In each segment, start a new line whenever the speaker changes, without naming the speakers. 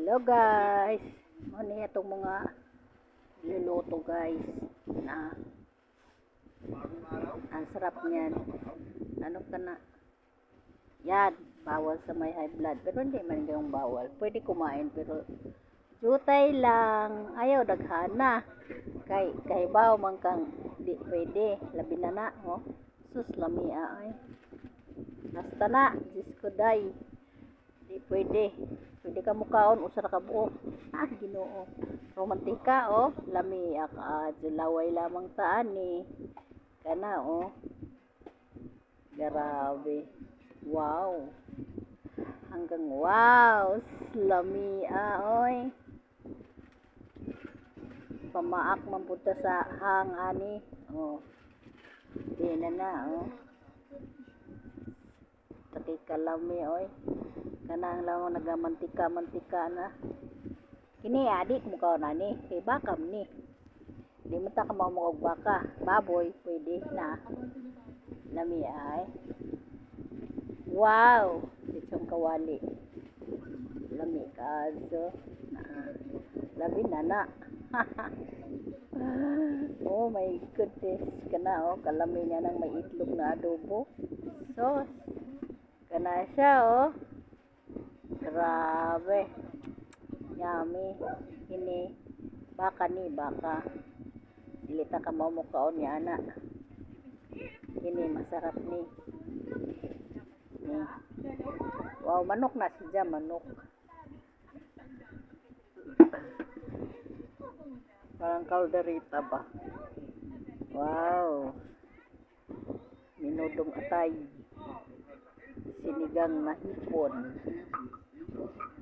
Hello guys, ano itong mga luluto guys na ang sarap niyan. Ano ka na? Yan, bawal sa may high blood, pero hindi man yung bawal, pwede kumain pero jutay lang, ayaw daghana kay baw man kang di pwede, labi na na oh. Sus lamia ay basta na, Diyos ko day, di pwede. Pwede ka mukaon, usara ka buok. Ah, ginoo. Romantika, oh. Lami, julaway lamang taan ni. Kana, oh. Grabe. Wow. Hanggang wow. Lami, oy. Pamaak man punta sa hang, ani. Oh. Di na, oh. Taki kalami, oy. Kanang lang nagamantika na kini adik mo ka na ni kay bakam ni di mo ta ka mo baka baboy pwede na lami ay wow itong kawali lami kaso na labi na oh my goodness kana oh kalami niya nang may itlog na adobo sos kana siya oh. Grabe. Yummy. Ini baka ni baka. Dilita ka mo mukaon niya ana. Ini masarap ni. Ni. Wow, manok na siya manok. Parang kalderita ba? Wow. Minudong atay. Sinigang na hipon.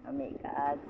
Kami kaag